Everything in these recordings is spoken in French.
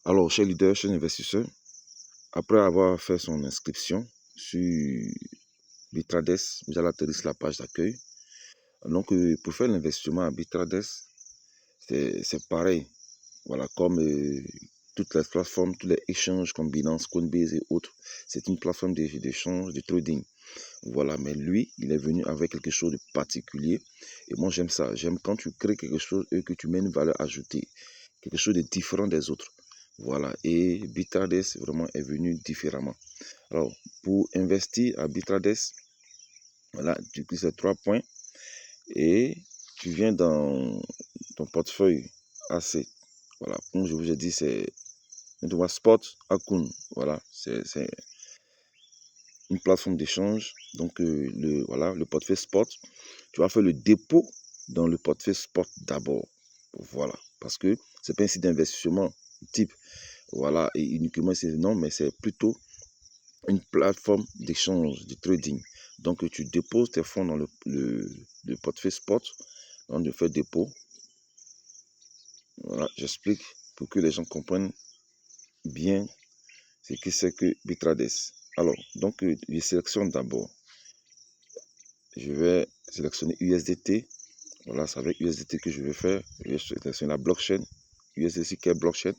Alors, cher leader, cher investisseur, après avoir fait son inscription sur Bitrades, vous allez atterrir sur la page d'accueil. Donc, pour faire l'investissement à Bitrades, c'est pareil. Voilà, comme toutes les plateformes, tous les échanges comme Binance, Coinbase et autres. C'est une plateforme d'échange, de trading. Voilà, mais lui, il est venu avec quelque chose de particulier. Et moi, j'aime ça. J'aime quand tu crées quelque chose et que tu mets une valeur ajoutée. Quelque chose de différent des autres. Voilà, et Bitrades vraiment est venu différemment. Alors, pour investir à Bitrades, voilà, tu cliques ces 3 points et tu viens dans ton portefeuille AC. Voilà, comme je vous ai dit, c'est Spot Akun. Voilà, c'est une plateforme d'échange. Donc, le portefeuille Spot, tu vas faire le dépôt dans le portefeuille Spot d'abord. Voilà, parce que c'est pas un site d'investissement type. Voilà, et uniquement c'est non, mais c'est plutôt une plateforme d'échange, de trading. Donc, tu déposes tes fonds dans le portefeuille Spot, on le fait dépôt. Voilà, j'explique pour que les gens comprennent bien ce que c'est que Bitrades. Alors, donc, je sélectionne d'abord. Je vais sélectionner USDT. Voilà, c'est avec USDT que je vais faire. Je vais sélectionner la blockchain. USDT, quelle blockchain?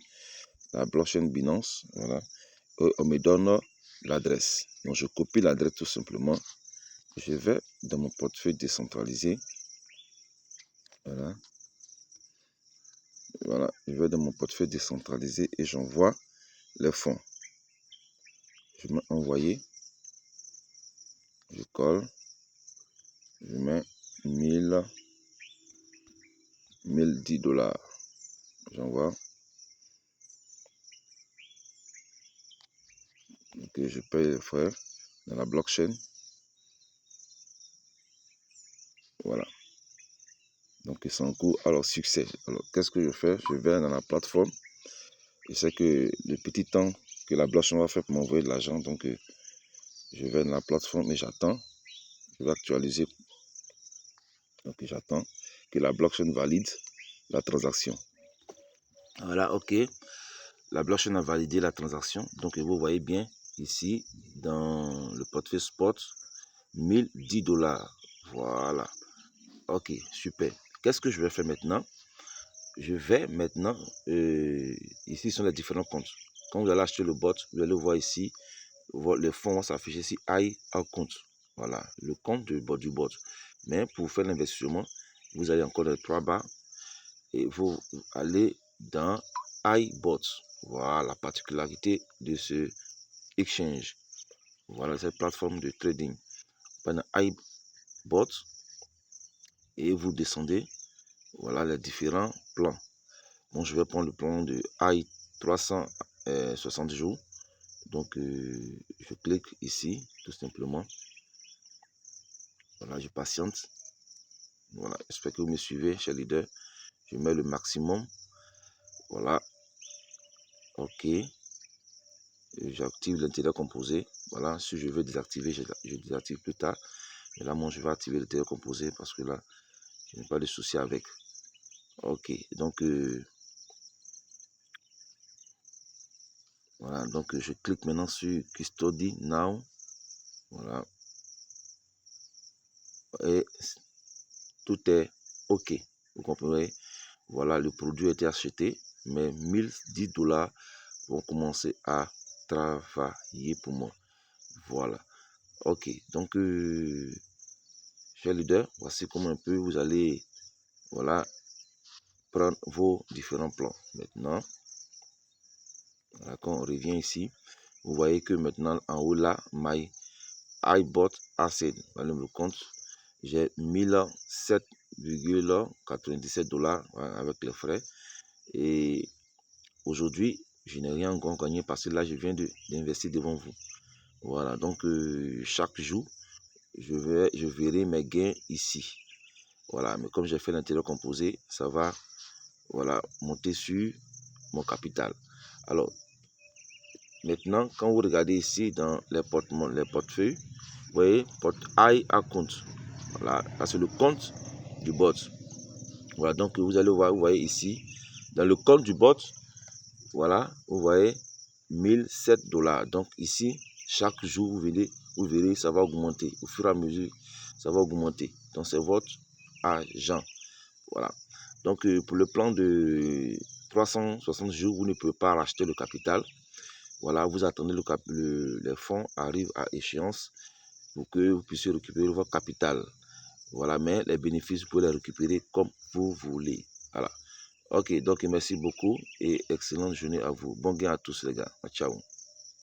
La blockchain Binance. Voilà. Et on me donne l'adresse. Donc, je copie l'adresse tout simplement. Je vais dans mon portefeuille décentralisé. Voilà. Voilà. Je vais dans mon portefeuille décentralisé et j'envoie les fonds. Je mets envoyer. Je colle. Je mets 1010 $. J'envoie. Ok, je paye les frais dans la blockchain. Voilà. Donc, c'est en cours. Alors, succès. Alors, qu'est-ce que je fais? Je vais dans la plateforme. Je sais que le petit temps que la blockchain va faire pour m'envoyer de l'argent. Donc, je vais dans la plateforme et j'attends. Je vais actualiser. Donc, j'attends que la blockchain valide la transaction. Voilà, ok. La blockchain a validé la transaction. Donc, vous voyez bien ici, dans le portefeuille Spot, 1010 $. Voilà. Ok, super. Qu'est-ce que je vais faire maintenant? Je vais maintenant, ici sont les différents comptes. Quand vous allez acheter le bot, vous allez voir ici, les fonds vont s'afficher ici, compte. Voilà, le compte du bot. Mais pour faire l'investissement, vous allez encore dans les 3 barres et vous allez dans iBot. Voilà la particularité de ce exchange. Voilà cette plateforme de trading. Pendant iBot et vous descendez. Voilà les différents plans. Bon, je vais prendre le plan de AI 360 jours. Donc, je clique ici, tout simplement. Voilà, je patiente. Voilà, j'espère que vous me suivez, cher leader. Je mets le maximum. Voilà. OK. J'active l'intérieur composé. Voilà, si je veux désactiver, je désactive plus tard. Mais là, moi, je vais activer l'intérieur composé parce que là, je n'ai pas de souci avec. OK. Donc, voilà. Donc, je clique maintenant sur Custody Now. Voilà. Et tout est OK. Vous comprenez? Voilà, le produit a été acheté, mais 1010 $ vont commencer à travailler pour moi. Voilà. OK. Donc, cher leader, voici comment un peu vous allez, voilà, prendre vos différents plans. Maintenant, voilà, quand on revient ici, vous voyez que maintenant, en haut là, my iBot Asset, voilà le compte, j'ai 1007,97 $ avec les frais. Et aujourd'hui, je n'ai rien encore gagné parce que là, je viens d'investir devant vous. Voilà, donc chaque jour, je verrai mes gains ici. Voilà, mais comme j'ai fait l'intérieur composé, ça va, voilà, monter sur mon capital. Alors, maintenant, quand vous regardez ici dans les portefeuilles, vous voyez, account. Voilà, c'est le compte du bot. Voilà, donc vous allez voir, vous voyez ici, dans le compte du bot, Voilà, vous voyez, 1007 $. Donc ici, chaque jour, vous verrez, ça va augmenter. Au fur et à mesure, ça va augmenter. Donc c'est votre argent. Voilà. Donc pour le plan de 360 jours, vous ne pouvez pas racheter le capital. Voilà, vous attendez les fonds arrivent à échéance pour que vous puissiez récupérer votre capital. Voilà, mais les bénéfices, vous pouvez les récupérer comme vous voulez. Voilà. Ok, donc merci beaucoup et excellente journée à vous. Bon gain à tous les gars. Ciao.